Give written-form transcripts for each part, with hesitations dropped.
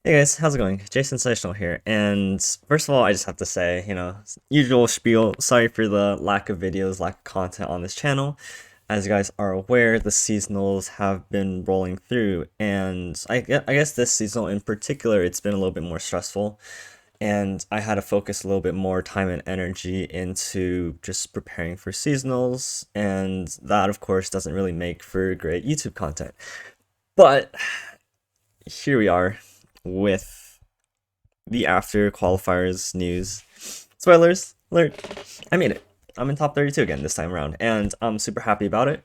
Hey guys, how's it going? Jay Sensational here, and first of all, I just have to say, usual spiel, sorry for the lack of videos, lack of content on this channel. As you guys are aware, the seasonals have been rolling through, and I guess this seasonal in particular, it's been a little bit more stressful, and I had to focus a little bit more time and energy into just preparing for seasonals, and that, of course, doesn't really make for great YouTube content. But here we are with the after qualifiers news. Spoilers alert! I made it. I'm in top 32 again this time around, and I'm super happy about it.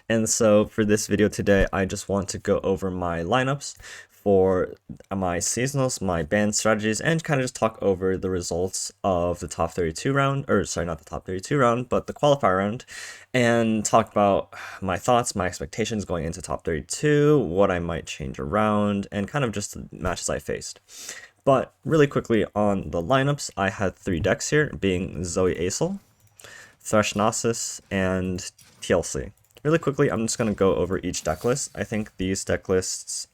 And so for this video today, I just want to go over my lineups for my seasonals, my ban strategies, and kind of just talk over the results of the top 32 round, or sorry, not the top 32 round, but the qualifier round, and talk about my thoughts, my expectations going into top 32, what I might change around, and kind of just the matches I faced. But really quickly on the lineups, I had three decks here, being Zoe Aesol, Thresh Gnosis, and TLC. Really quickly, I'm just going to go over each deck list. I think these deck lists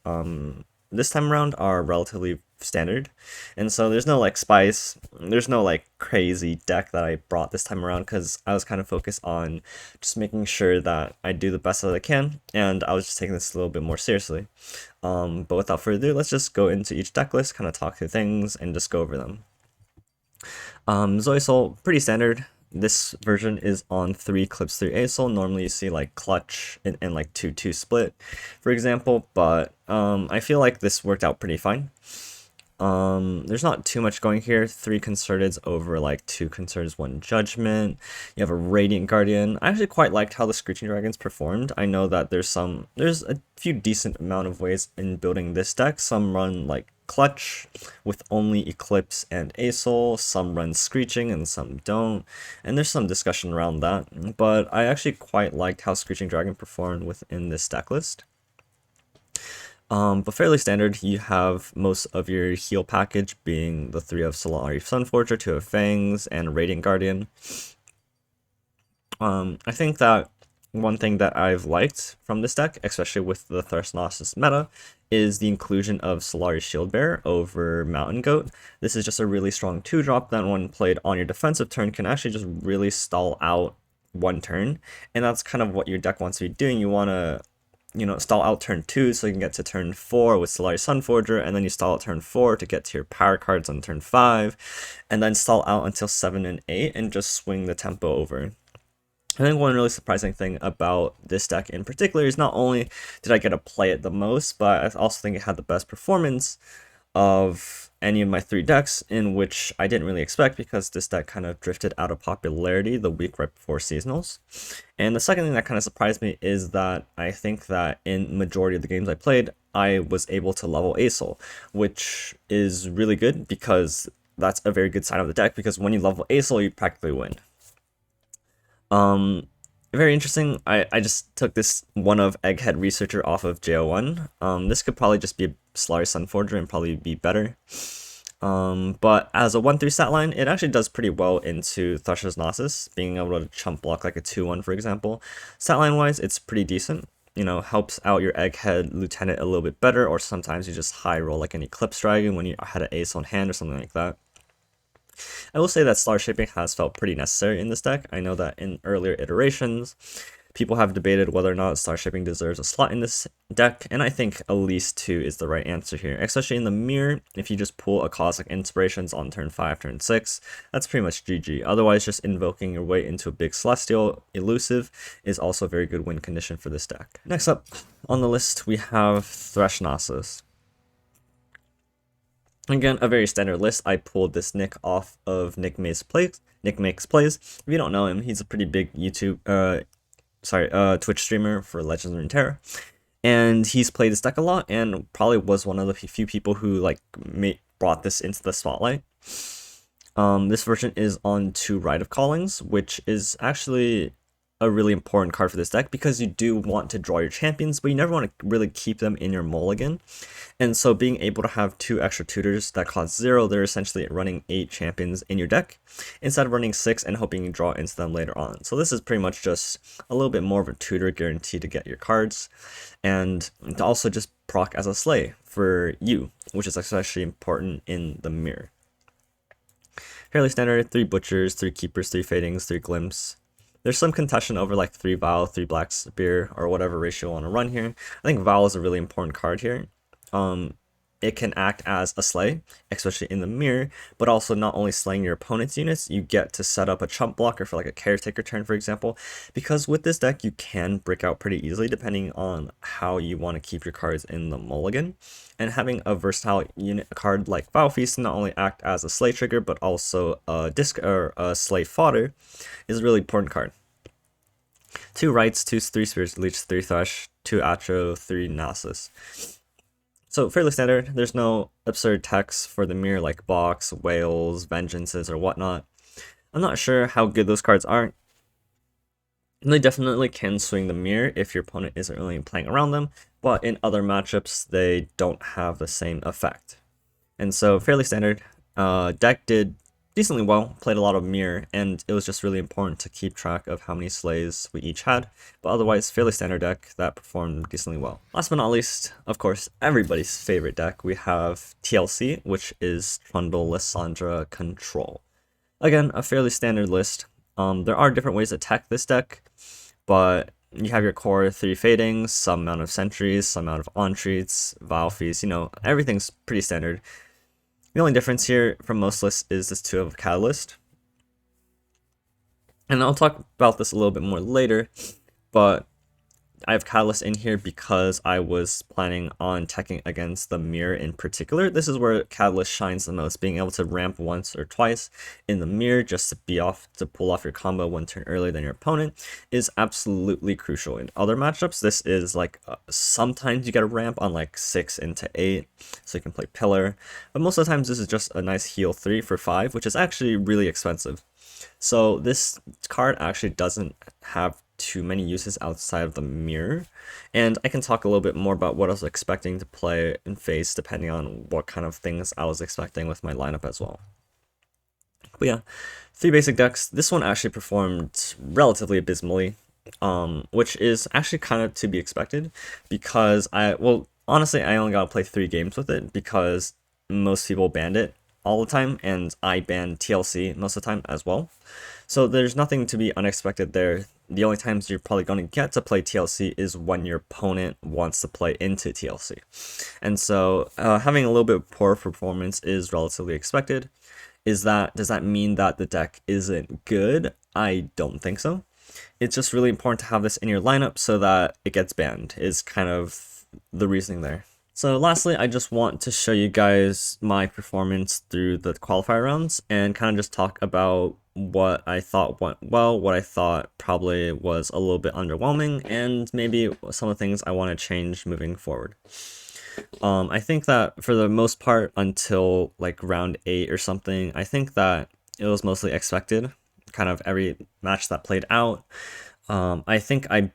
this time around are relatively standard, and so there's no like spice, there's no like crazy deck that I brought this time around because I was kind of focused on just making sure that I do the best that I can, and I was just taking this a little bit more seriously. But without further ado, let's just go into each deck list, kind of talk through things, and just go over them. Zoe Soul, pretty standard. This version is on 3 clips through ASOL. Normally you see like clutch and like 2-2 split, for example, but I feel like this worked out pretty fine. There's not too much going here. 3 concerteds over like 2 concerteds, 1 judgment. You have a Radiant Guardian. I actually quite liked how the Screeching Dragons performed. I know that there's a few decent amount of ways in building this deck. Some run like clutch with only Eclipse and Aesol, some run Screeching and some don't, and there's some discussion around that, but I actually quite liked how Screeching Dragon performed within this deck list. But fairly standard, you have most of your heal package being the 3 of Solari Sunforger, 2 of Fangs, and Radiant Guardian. I think that one thing that I've liked from this deck, especially with the Thresh Gnosis meta, is the inclusion of Solari Shieldbearer over Mountain Goat. This is just a really strong 2-drop that when played on your defensive turn can actually just really stall out one turn, and that's kind of what your deck wants to be doing. You want to stall out turn 2 so you can get to turn 4 with Solari Sunforger, and then you stall out turn 4 to get to your power cards on turn 5, and then stall out until 7 and 8 and just swing the tempo over. I think one really surprising thing about this deck in particular is not only did I get to play it the most, but I also think it had the best performance of any of my 3 decks, in which I didn't really expect because this deck kind of drifted out of popularity the week right before seasonals. And the second thing that kind of surprised me is that I think that in majority of the games I played, I was able to level Aesol, which is really good because that's a very good sign of the deck, because when you level Aesol, you practically win. Very interesting. I just took this one of Egghead Researcher off of JO1. This could probably just be a Solari Sunforger and probably be better. But as a 1-3 stat line, it actually does pretty well into Thresh's Gnosis, being able to chump block like a 2-1, for example. Stat line wise, it's pretty decent. Helps out your Egghead Lieutenant a little bit better, or sometimes you just high roll like an Eclipse Dragon when you had an ace on hand or something like that. I will say that star shaping has felt pretty necessary in this deck. I know that in earlier iterations, people have debated whether or not star shaping deserves a slot in this deck, and I think at least 2 is the right answer here, especially in the mirror. If you just pull a Cosmic Inspirations on turn 5, turn 6, that's pretty much GG. Otherwise, just invoking your way into a big Celestial Elusive is also a very good win condition for this deck. Next up on the list, we have Thresh Gnosis. Again, a very standard list. I pulled this Nick off of Nick Makes Plays. If you don't know him, he's a pretty big Twitch streamer for Legends of RuneTerra, and he's played this deck a lot, and probably was one of the few people who brought this into the spotlight. This version is on 2 Rite of Callings, which is actually a really important card for this deck because you do want to draw your champions, but you never want to really keep them in your mulligan. And so being able to have 2 extra tutors that cost 0, they're essentially running 8 champions in your deck instead of running 6 and hoping you draw into them later on. So this is pretty much just a little bit more of a tutor guarantee to get your cards, and to also just proc as a slay for you, which is especially important in the mirror. Fairly standard, 3 Butchers, 3 Keepers, 3 Fadings, 3 Glimpse. There's some contention over like 3 Vow, 3 Black Spear, or whatever ratio you want to run here. I think Vow is a really important card here. It can act as a slay, especially in the mirror, but also not only slaying your opponent's units, you get to set up a chump blocker for like a caretaker turn, for example, because with this deck you can break out pretty easily depending on how you want to keep your cards in the mulligan. And having a versatile unit card like Vow Feast not only act as a slay trigger, but also a disc or a slay fodder is a really important card. 2 Rights, 3 Spirit Leech, 3 Thresh, 2 Atro, 3 Analysis. So fairly standard, there's no absurd text for the mirror like Box, Whales, Vengeances, or whatnot. I'm not sure how good those cards are. They definitely can swing the mirror if your opponent isn't really playing around them, but in other matchups they don't have the same effect. And so fairly standard, deck did decently well, played a lot of mirror, and it was just really important to keep track of how many slays we each had, but otherwise fairly standard deck that performed decently well. Last but not least, of course, everybody's favorite deck, we have TLC, which is Trundle Lissandra Control. Again, a fairly standard list. There are different ways to attack this deck, but you have your core 3 Fadings, some amount of Sentries, some amount of On-Treats, Vow Feast, you know, everything's pretty standard. The only difference here from most lists is this 2 of Catalyst. And I'll talk about this a little bit more later, but I have Catalyst in here because I was planning on teching against the mirror in particular. This is where Catalyst shines the most, being able to ramp once or twice in the mirror just to pull off your combo 1 turn earlier than your opponent is absolutely crucial. In other matchups, this is like sometimes you get a ramp on like 6 into 8, so you can play Pillar, but most of the times this is just a nice heal 3 for 5, which is actually really expensive. So this card actually doesn't have too many uses outside of the mirror, and I can talk a little bit more about what I was expecting to play and face depending on what kind of things I was expecting with my lineup as well. But yeah, 3 basic decks. This one actually performed relatively abysmally, which is actually kind of to be expected because honestly I only got to play 3 games with it because most people banned it all the time, and I banned TLC most of the time as well. So there's nothing to be unexpected there. The only times you're probably going to get to play TLC is when your opponent wants to play into TLC. And so having a little bit of poor performance is relatively expected. Does that mean that the deck isn't good? I don't think so. It's just really important to have this in your lineup so that it gets banned, is kind of the reasoning there. So lastly, I just want to show you guys my performance through the qualifier rounds and kind of just talk about what I thought went well, what I thought probably was a little bit underwhelming, and maybe some of the things I want to change moving forward. I think that for the most part, until like round 8 or something, I think that it was mostly expected, kind of every match that played out. I think I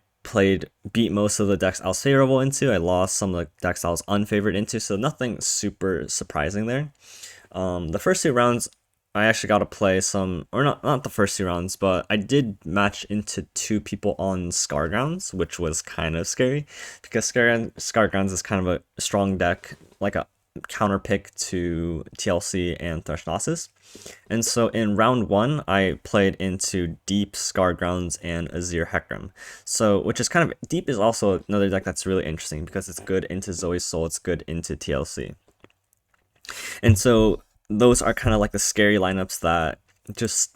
beat most of the decks I was favorable into. I lost some of the decks I was unfavored into, so nothing super surprising there. The first 2 rounds, I actually got to play some, or not the first 2 rounds, but I did match into 2 people on Scar Grounds, which was kind of scary, because Scar Grounds is kind of a strong deck, like a counter pick to TLC and Threshnosis. And so in round 1, I played into Deep, Scar Grounds, and Azir Hecarim. So, which is kind of, Deep is also another deck that's really interesting because it's good into Zoe's Soul, it's good into TLC. And so those are kind of like the scary lineups that just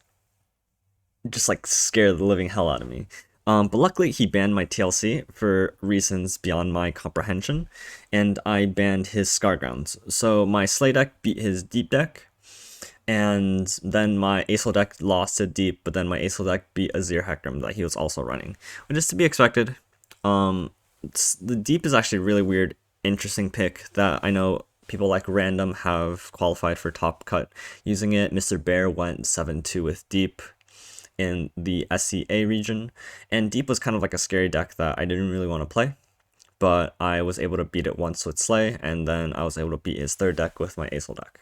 like scare the living hell out of me. But luckily he banned my TLC for reasons beyond my comprehension, and I banned his Scar Grounds. So my Slay deck beat his Deep deck, and then my Acel deck lost to Deep, but then my Acel deck beat Azir Hecarim that he was also running, which is to be expected. The Deep is actually a really weird, interesting pick that I know people like Random have qualified for top cut using it. Mr. Bear went 7-2 with Deep in the SCA region, and Deep was kind of like a scary deck that I didn't really want to play, but I was able to beat it once with Slay, and then I was able to beat his 3rd deck with my Acel deck.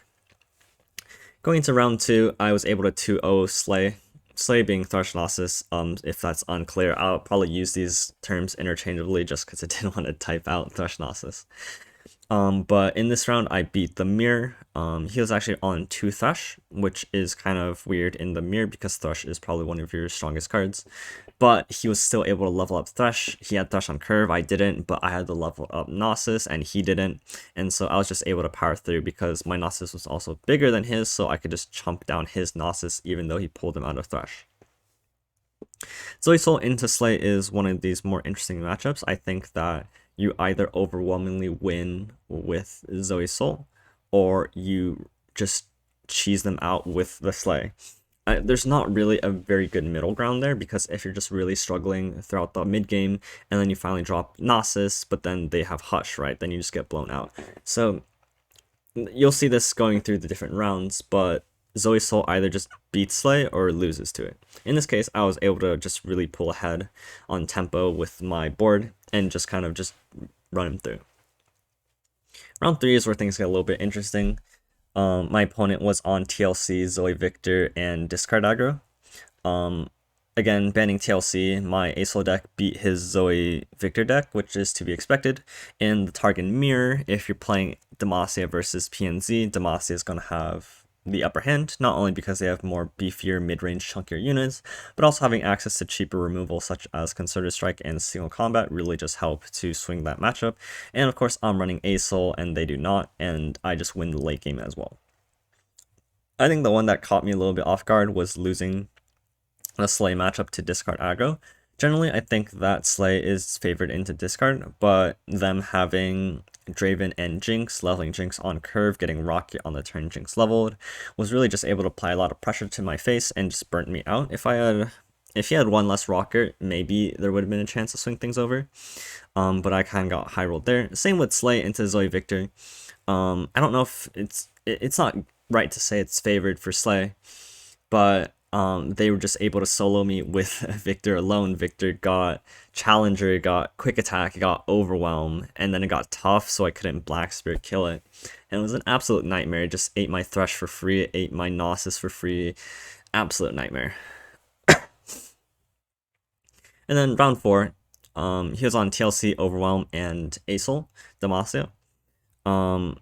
Going into round 2, I was able to 2-0 Slay. Slay being Threshnosis, if that's unclear, I'll probably use these terms interchangeably just because I didn't want to type out Threshnosis. But in this round, I beat the mirror. He was actually on 2 Thresh, which is kind of weird in the mirror because Thresh is probably one of your strongest cards. But he was still able to level up Thresh. He had Thresh on curve, I didn't, but I had to level up Gnosis, and he didn't. And so I was just able to power through because my Gnosis was also bigger than his, so I could just chump down his Gnosis even though he pulled him out of Thresh. Zoe Soul into Slay is one of these more interesting matchups. I think that you either overwhelmingly win with Zoe Soul, or you just cheese them out with the Slay. There's not really a very good middle ground there, because if you're just really struggling throughout the mid game, and then you finally drop Gnosis, but then they have Hush, right? Then you just get blown out. So you'll see this going through the different rounds, but Zoe Soul either just beats Slay or loses to it. In this case, I was able to just really pull ahead on tempo with my board and just kind of just run him through. Round 3 is where things get a little bit interesting. My opponent was on TLC, Zoe Victor, and discard aggro. Again, banning TLC, my ASOL deck beat his Zoe Victor deck, which is to be expected. In the target mirror, if you're playing Demacia versus PNZ, Demacia is going to have the upper hand, not only because they have more beefier, mid-range, chunkier units, but also having access to cheaper removal such as Concerted Strike and Single Combat really just help to swing that matchup. And of course, I'm running ASOL and they do not, and I just win the late game as well. I think the one that caught me a little bit off guard was losing a Slay matchup to discard aggro. Generally, I think that Slay is favored into discard, but them having Draven and Jinx, leveling Jinx on curve, getting Rocket on the turn Jinx leveled, was really just able to apply a lot of pressure to my face and just burnt me out. If he had one less Rocket, maybe there would have been a chance to swing things over. But I kind of got high rolled there. Same with Slay into Zoe Victor. I don't know if it's not right to say it's favored for Slay, but they were just able to solo me with Victor alone. Victor got Challenger, got Quick Attack, got Overwhelm, and then it got tough, so I couldn't Black Spirit kill it. And it was an absolute nightmare. It just ate my Thresh for free, it ate my Gnosis for free. Absolute nightmare. And then round 4, he was on TLC, Overwhelm, and ASOL, Demacia. I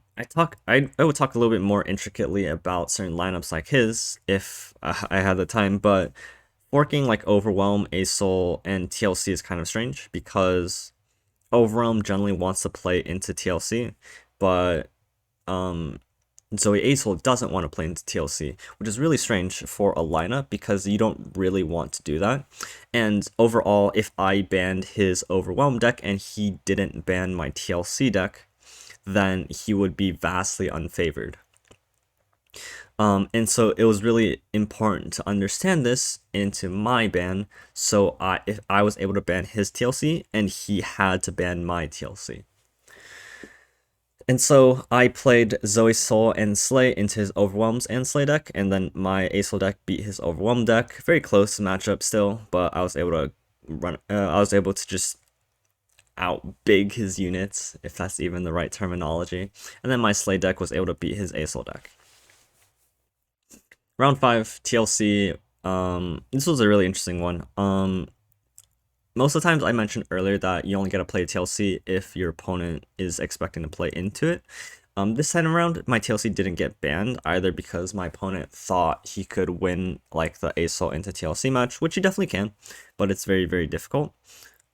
would talk a little bit more intricately about certain lineups like his if I had the time, but forking like Overwhelm, ASOL, and TLC is kind of strange because Overwhelm generally wants to play into TLC, but Zoe ASOL doesn't want to play into TLC, which is really strange for a lineup because you don't really want to do that. And overall, if I banned his Overwhelm deck and he didn't ban my TLC deck, then he would be vastly unfavored. And so it was really important to understand this into my ban, so if I was able to ban his TLC and he had to ban my TLC. And so I played Zoe Soul and Slay into his Overwhelms and Slay deck, and then my ASOL deck beat his Overwhelm deck. Very close matchup still, but I was able to just out-big his units, if that's even the right terminology. And then my Slay deck was able to beat his ASOL deck. Round 5, TLC. This was a really interesting one. Most of the times I mentioned earlier that you only get to play TLC if your opponent is expecting to play into it. This time around, my TLC didn't get banned, either because my opponent thought he could win like the ASOL into TLC match, which he definitely can, but it's very, very difficult.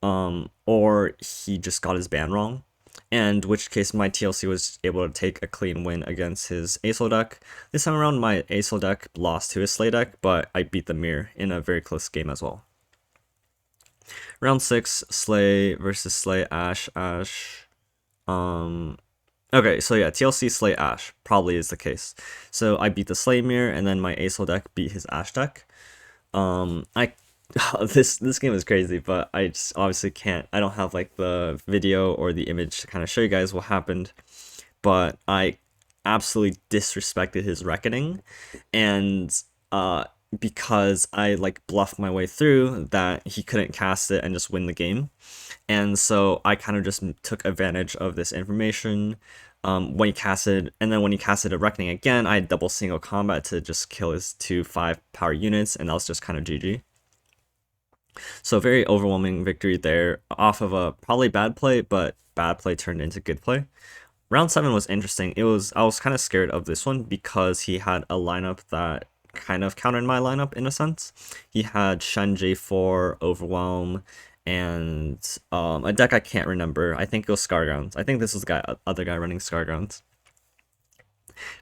Or he just got his ban wrong, and which case my TLC was able to take a clean win against his ASOL deck. This time around, my ASOL deck lost to his Slay deck, but I beat the mirror in a very close game as well. Round 6, Slay versus Slay, Ashe. Okay, so yeah, TLC, Slay, Ashe probably is the case. So I beat the Slay mirror, and then my ASOL deck beat his Ashe deck. This game is crazy, but I just obviously can't. I don't have like the video or the image to kind of show you guys what happened. But I absolutely disrespected his Reckoning, and because I like bluffed my way through that he couldn't cast it and just win the game. And so I kind of just took advantage of this information when he casted, and then when he casted a Reckoning again, I had double single combat to just kill his 2 5-power units, and that was just kind of GG. So very overwhelming victory there off of a probably bad play, but bad play turned into good play. Round 7 was interesting. I was kind of scared of this one because he had a lineup that kind of countered my lineup in a sense. He had Shen J4, Overwhelm, and a deck I can't remember. I think it was Scargrounds. I think this was the other guy running Scargrounds.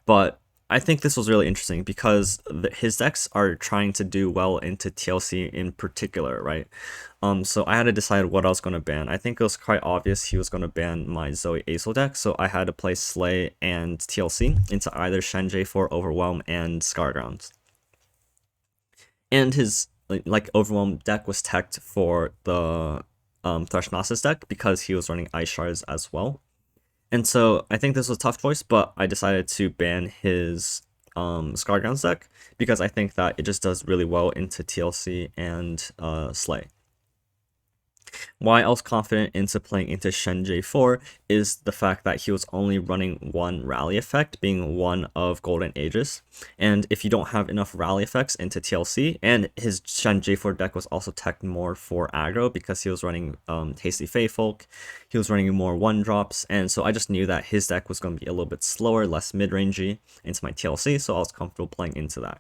But I think this was really interesting because his decks are trying to do well into TLC in particular, right? So I had to decide what I was going to ban. I think it was quite obvious he was going to ban my Zoe Azel deck, so I had to play Slay and TLC into either Shen J4, Overwhelm, and Scargrounds. And his like Overwhelm deck was teched for the Threshnasis deck because he was running Ice Shards as well. And so I think this was a tough choice, but I decided to ban his Scargrounds deck because I think that it just does really well into TLC and Slay. Why I was confident into playing into Shen J4 is the fact that he was only running one rally effect, being one of Golden Aegis. And if you don't have enough rally effects into TLC, and his Shen J4 deck was also teched more for aggro because he was running Tasty Feyfolk, he was running more 1-drops, and so I just knew that his deck was going to be a little bit slower, less mid-rangey into my TLC, so I was comfortable playing into that.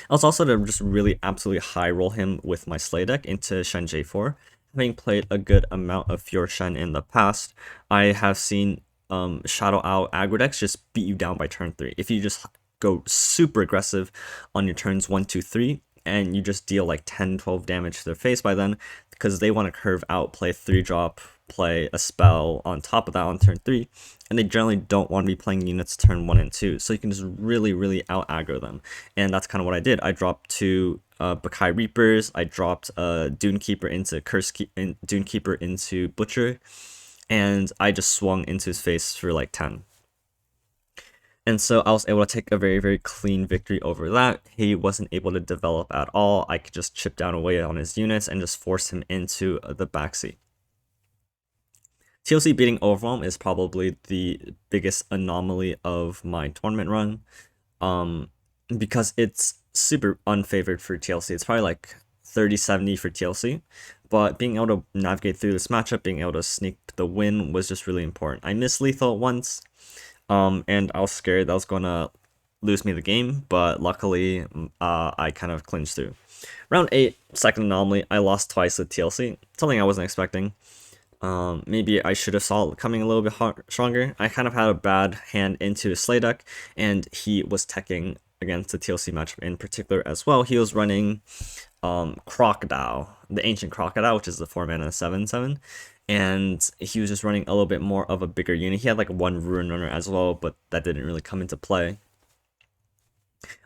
I was also to just really absolutely high roll him with my Slay deck into Shen J4. Having played a good amount of Fjord Shen in the past, I have seen Shadow Owl aggro decks just beat you down by turn 3. If you just go super aggressive on your turns 1, 2, 3, and you just deal like 10, 12 damage to their face by then, because they want to curve out, play 3-drop, play a spell on top of that on turn 3, and they generally don't want to be playing units turn 1 and 2, so you can just really out aggro them. And that's kind of what I did. I dropped 2 Bakai Reapers, I dropped Dune Keeper into Dune Keeper into Butcher, and I just swung into his face for like 10. And so I was able to take a very clean victory over that. He wasn't able to develop at all. I could just chip down away on his units and just force him into the backseat. TLC beating Overwhelm is probably the biggest anomaly of my tournament run, because it's super unfavored for TLC. It's probably like 30-70 for TLC, but being able to navigate through this matchup, being able to sneak the win was just really important. I missed lethal once, and I was scared that was going to lose me the game, but luckily I kind of clinched through. Round 8, second anomaly, I lost twice with TLC, something I wasn't expecting. Maybe I should have saw it coming a little bit stronger. I kind of had a bad hand into his Slay deck, and he was teching against the TLC matchup in particular as well. He was running Crocodile, the Ancient Crocodile, which is the 4-mana 7/7, and he was just running a little bit more of a bigger unit. He had like 1 Rune Runner as well, but that didn't really come into play.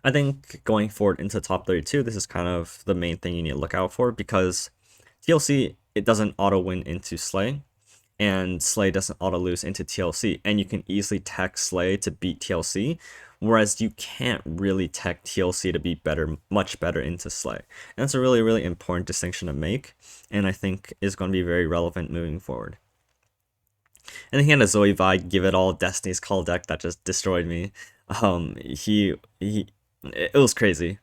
I think going forward into top 32, this is kind of the main thing you need to look out for, because TLC, it doesn't auto win into Slay, and Slay doesn't auto lose into TLC, and you can easily tech Slay to beat TLC, whereas you can't really tech TLC to be much better into Slay. And that's a really important distinction to make, and I think is going to be very relevant moving forward. And then he had a Zoe Vi Give It All Destiny's Call deck that just destroyed me. It was crazy.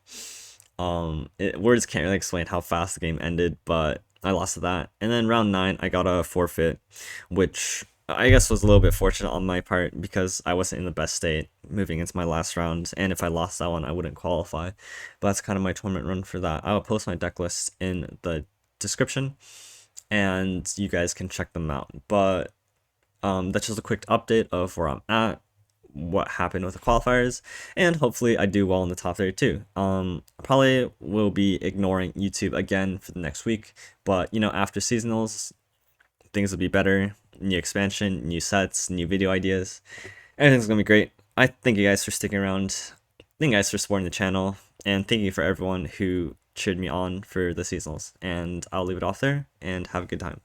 Words can't really explain how fast the game ended, but I lost to that. And then round 9, I got a forfeit, which I guess was a little bit fortunate on my part because I wasn't in the best state moving into my last round, and if I lost that one, I wouldn't qualify. But that's kind of my tournament run for that. I'll post my deck list in the description, and you guys can check them out. But that's just a quick update of where I'm at, what happened with the qualifiers, and hopefully I do well in the top 32. Probably will be ignoring YouTube again for the next week, but you know, after seasonals, things will be better. New expansion, new sets, new video ideas, everything's gonna be great. I thank you guys for sticking around, thank you guys for supporting the channel, and thank you for everyone who cheered me on for the seasonals. And I'll leave it off there, and have a good time.